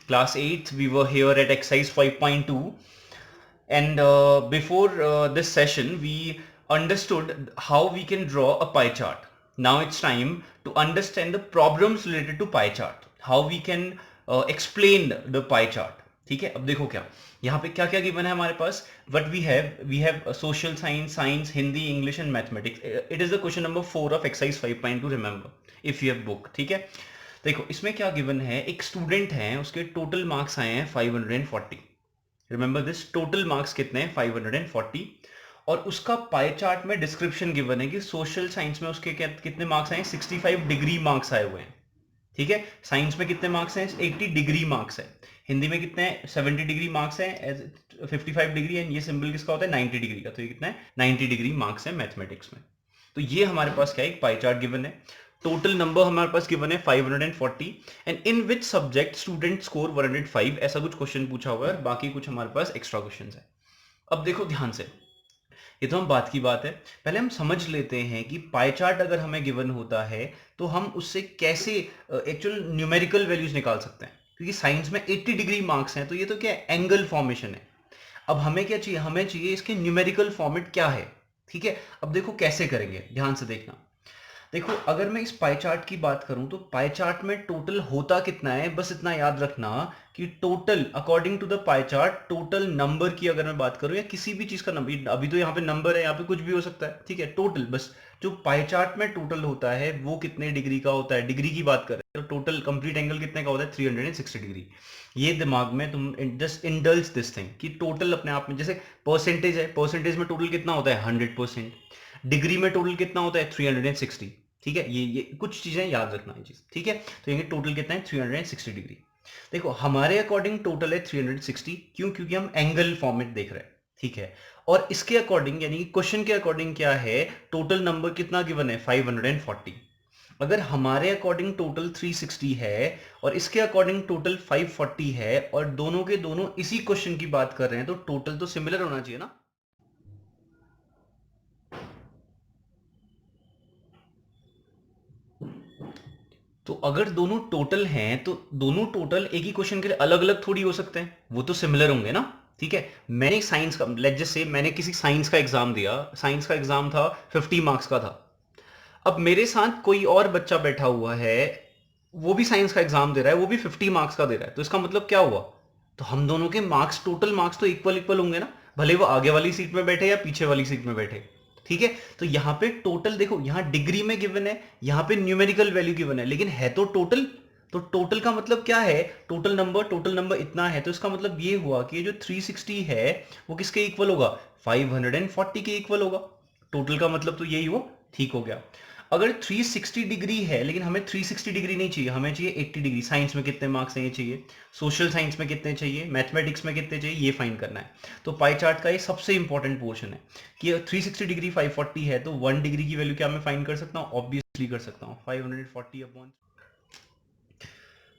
Class 8th, we were here at exercise 5.2, and before this session, we understood how we can draw a pie chart. Now it's time to understand the problems related to pie chart, how we can explain the pie chart. ठीक है, अब देखो क्या यहाँ पे क्या क्या given है हमारे पास. What we have social science, science, Hindi, English and mathematics. It is the question number 4 of exercise 5.2. remember if you have book. ठीक है, देखो इसमें क्या गिवन है. एक स्टूडेंट है, उसके टोटल मार्क्स आए हैं 540. रिमेंबर दिस, टोटल मार्क्स कितने हैं 540. और उसका पाई चार्ट में डिस्क्रिप्शन गिवन है कि सोशल साइंस में उसके कितने मार्क्स आए हैं, 65 डिग्री मार्क्स आए हुए हैं. ठीक है, साइंस में कितने मार्क्स हैं, 80 डिग्री मार्क्स है. हिंदी में कितने हैं, 70 डिग्री मार्क्स है, 55 डिग्री. एंड ये सिंबल किसका होता है, 90 डिग्री का. तो ये कितना है, 90 डिग्री मार्क्स है मैथमेटिक्स में. तो ये हमारे पास क्या है, एक पाई चार्ट गिवन है. टोटल नंबर हमारे पास गिवन है 540. And in which subject student score 105, ऐसा कुछ क्वेश्चन पूछा हुआ है. बाकी कुछ हमारे पास एक्स्ट्रा क्वेश्चन है. अब देखो ध्यान से, ये तो हम बात की बात है. पहले हम समझ लेते हैं कि पाई चार्ट अगर हमें गिवन होता है तो हम उससे कैसे एक्चुअल न्यूमेरिकल वैल्यूज निकाल सकते हैं. क्योंकि साइंस में 80 डिग्री मार्क्स हैं, तो ये तो क्या है, एंगल फॉर्मेशन है. अब हमें क्या चाहिए, हमें चाहिए इसके न्यूमेरिकल फॉर्मेट क्या है. ठीक है, अब देखो कैसे करेंगे, ध्यान से देखना. देखो अगर मैं इस पाई चार्ट की बात करूं तो पाई चार्ट में टोटल होता कितना है, बस इतना याद रखना कि total according to the pie chart, total number की अगर मैं बात करूं या किसी भी चीज का नंबर, अभी तो यहाँ पे नंबर है, यहाँ पे कुछ भी हो सकता है. ठीक है, टोटल बस जो पाई चार्ट में टोटल होता है वो कितने डिग्री का होता है, डिग्री की बात करें तो टोटल कंप्लीट एंगल कितने का होता है, 360 डिग्री. ये दिमाग में तुम जस्ट इंडल्ज दिस थिंग कि टोटल अपने आप में, जैसे परसेंटेज है, परसेंटेज में टोटल कितना होता है 100%, डिग्री में टोटल कितना होता है 360. ठीक है, ये कुछ चीजें याद रखना है चीज. ठीक है, तो ये टोटल कितना है 360 डिग्री. देखो हमारे अकॉर्डिंग टोटल है 360. क्यों, क्योंकि हम एंगल फॉर्मेट देख रहे हैं. ठीक है, और इसके अकॉर्डिंग यानी कि क्वेश्चन के अकॉर्डिंग क्या है, टोटल नंबर कितना गिवन है 540. अगर हमारे अकॉर्डिंग टोटल 360 है और इसके अकॉर्डिंग टोटल 540 है और दोनों के दोनों इसी क्वेश्चन की बात कर रहे हैं, तो टोटल तो सिमिलर होना चाहिए ना. तो अगर दोनों टोटल हैं तो दोनों टोटल एक ही क्वेश्चन के लिए अलग अलग थोड़ी हो सकते हैं, वो तो सिमिलर होंगे ना. ठीक है, मैंने साइंस का, लेट्स जस्ट से मैंने किसी साइंस का एग्जाम दिया, साइंस का एग्जाम था 50 मार्क्स का था. अब मेरे साथ कोई और बच्चा बैठा हुआ है, वो भी साइंस का एग्जाम दे रहा है, वो भी 50 मार्क्स का दे रहा है. तो इसका मतलब क्या हुआ, तो हम दोनों के मार्क्स, टोटल मार्क्स तो इक्वल इक्वल होंगे ना, भले वो आगे वाली सीट में बैठे या पीछे वाली सीट में बैठे. ठीक है, तो यहाँ पे टोटल देखो, यहाँ डिग्री में गिवन है, यहाँ पे न्यूमेरिकल वैल्यू गिवन है, लेकिन है तो टोटल. तो टोटल का मतलब क्या है, टोटल नंबर इतना है, तो इसका मतलब ये हुआ कि ये जो 360 है वो किसके इक्वल होगा, 540 के इक्वल होगा. टोटल का मतलब तो यही हुआ. ठीक हो गया. अगर 360 डिग्री है, लेकिन हमें 360 डिग्री नहीं चाहिए, हमें चाहिए 80 डिग्री. साइंस में कितने मार्क्स हैं ये चाहिए, सोशल साइंस में कितने चाहिए, मैथमेटिक्स में कितने चाहिए, ये फाइंड करना है. तो पाई चार्ट का ये सबसे इंपॉर्टेंट पोर्शन है कि 360 डिग्री 540 है, तो 1 डिग्री की वैल्यू क्या मैं फाइंड कर सकता हूँ, ऑब्वियसली कर सकता हूँ, 540 अपॉन,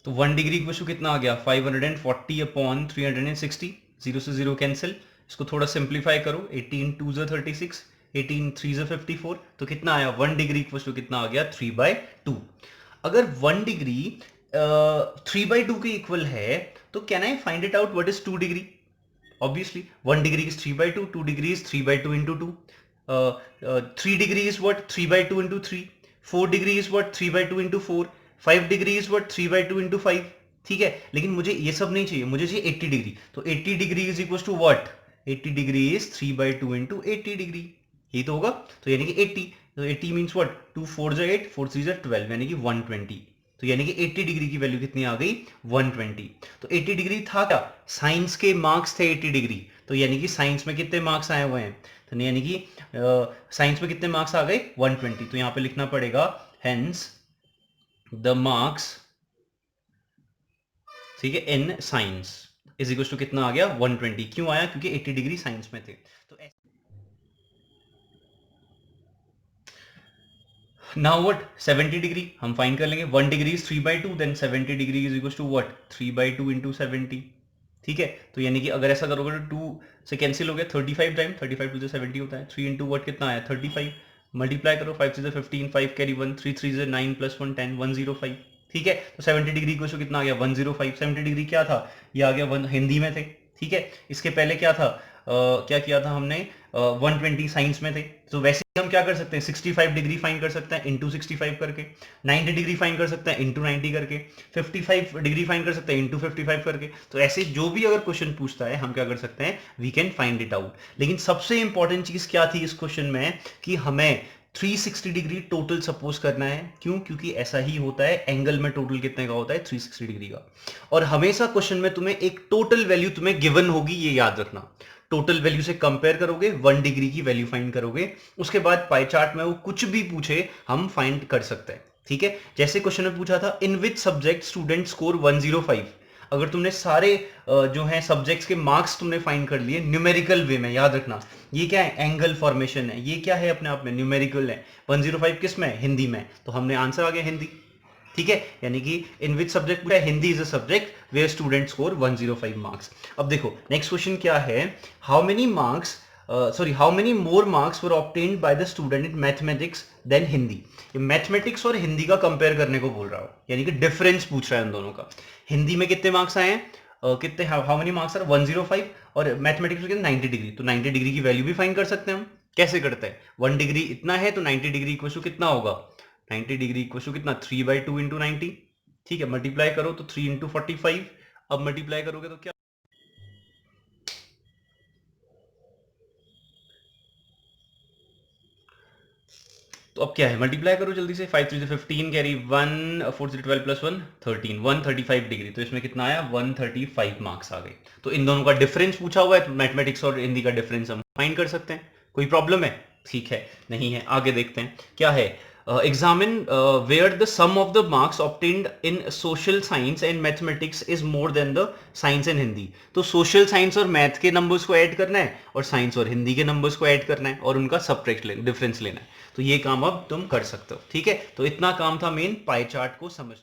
तो 1 डिग्री इक्वल टू कितना आ गया, 540 अपॉन 360. 0 से 0 कैंसिल. इसको थोड़ा सिंप्लीफाई करो, 18 2 ज़ा 36, 18 3 ज़ा 54. तो कितना आया, 1 डिग्री इक्वल टू कितना आ गया, 3/2. अगर 1 डिग्री 3/2 के इक्वल है तो can I find it out what is 2 degree. Obviously 1 degree is 3/2, 2 degree is 3/2 into 2, 3 degree is what, 3/2 into 3, 4 degree is what, 3/2 into 4, 5 degree is what, 3/2 into 5. ठीक है, लेकिन मुझे ये सब नहीं चाहिए, मुझे चाहिए 80 डिग्री. तो 80 degree is equal to what, 80 degree is 3/2 into 80 degree. यही तो होगा. तो यानी कि 80, तो 80 मीन्स व्हाट, 2 4 जा 8, 4 3 जा 12, यानी कि 120. तो यानी कि 80 डिग्री की वैल्यू कितनी आ गई, 120. तो 80 डिग्री था क्या, साइंस के मार्क्स थे 80 डिग्री. तो यानी कि साइंस में कितने मार्क्स आए हुए हैं, तो यानी कि साइंस में कितने मार्क्स आ गए, 120. तो यहां पे लिखना पड़ेगा हेंस द मार्क्स, ठीक है, in science is equal to कितना आ गया, 120. क्यों आया, क्योंकि 80 डिग्री साइंस में थे. तो नाउ व्हाट, 70 डिग्री हम फाइंड कर लेंगे. 1 degree is 3/2, then 70 degree is equal to what, 3/2 into 70. ठीक है, तो यानी कि अगर ऐसा करोगे तो 2 से कैंसिल हो गया, 35 टाइम, 35 टू 70 होता है. 3 इंटू व्हाट कितना आया, 35. मल्टीप्लाई करो, 5 से 15, 5 कैरी 1, 3 3 9 + 1 10, 105. ठीक है। तो 70 डिग्री इक्वल टू कितना आ गया 105। 70 डिग्री क्या था, ये आ गया हिंदी में थे, ठीक है। इसके पहले क्या था, क्या किया था हमने, 120 साइंस में थे। तो वैसे हम क्या कर सकते हैं, 65 डिग्री फाइंड कर सकते हैं इंटू 65 करके, 90 डिग्री फाइंड कर सकते हैं इंटू 90 करके, 55 डिग्री फाइंड कर सकते हैं इंटू 55 करके। तो ऐसे जो भी अगर क्वेश्चन पूछता है हम क्या कर सकते हैं, we can find it out. लेकिन सबसे इंपॉर्टेंट चीज क्या थी इस क्वेश्चन में, कि हमें 360 डिग्री टोटल सपोज करना है। क्यों, क्योंकि ऐसा ही होता है, एंगल में टोटल कितने का होता है, 360 डिग्री का। और हमेशा क्वेश्चन में तुम्हें एक टोटल वैल्यू तुम्हें गिवन होगी, ये याद रखना। टोटल वैल्यू से कंपेयर करोगे, 1 डिग्री की वैल्यू फाइंड करोगे, उसके बाद पाई चार्ट में वो कुछ भी पूछे हम फाइंड कर सकते हैं, ठीक है। जैसे क्वेश्चन में पूछा था, इन विच सब्जेक्ट स्टूडेंट स्कोर 105। अगर तुमने सारे जो है सब्जेक्ट्स के मार्क्स तुमने फाइंड कर लिए न्यूमेरिकल वे में, याद रखना ये क्या है, एंगल फॉर्मेशन है, ये क्या है अपने आप में न्यूमेरिकल है। 105 किस में, हिंदी में, तो हमने आंसर आ गया हिंदी, ठीक है। यानी कि इन विच सब्जेक्ट पूछा है, Hindi is a subject where student score 105 marks. अब देखो नेक्स्ट क्वेश्चन क्या है, how many marks how many more marks were obtained by the student in mathematics than Hindi. ये मैथमेटिक्स और हिंदी का कंपेयर करने को बोल रहा हूं, यानी कि डिफरेंस पूछ रहा है इन दोनों का। हिंदी में कितने मार्क्स आए हैं, कितने, हाउ मेनी मार्क्स आर 105, और मैथमेटिक्स में कितने 90 डिग्री। तो 90 डिग्री की वैल्यू भी फाइंड कर सकते हैं हम। कैसे करते हैं, 1 डिग्री इतना है तो 90 डिग्री इक्वल टू कितना होगा, 90 डिग्री इक्वल टू कितना, 3/2 इंटू 90, ठीक है। मल्टीप्लाई करो तो 3 इंटू 45, अब मल्टीप्लाई करोगे तो क्या, तो अब क्या है, मल्टीप्लाई करो जल्दी से, 5 3 15 कैरी 1 4 3 12 प्लस 1 13, 135 डिग्री। तो इसमें कितना आया, 135 मार्क्स आ गए। तो इन दोनों का डिफरेंस पूछा हुआ है, तो मैथमेटिक्स और हिंदी का डिफरेंस हम फाइंड कर सकते हैं। कोई प्रॉब्लम है, ठीक है, नहीं है। आगे देखते हैं क्या है, examine where the sum of the marks obtained in social science and mathematics is more than the science and Hindi. तो सोशल साइंस और मैथ के नंबर्स को ऐड करना है, और साइंस और हिंदी के नंबर्स को ऐड करना है, और उनका सबट्रैक्ट लेना, डिफरेंस लेना है। तो ये काम अब तुम कर सकते हो, ठीक है। तो इतना काम था मेन पाई चार्ट को समझ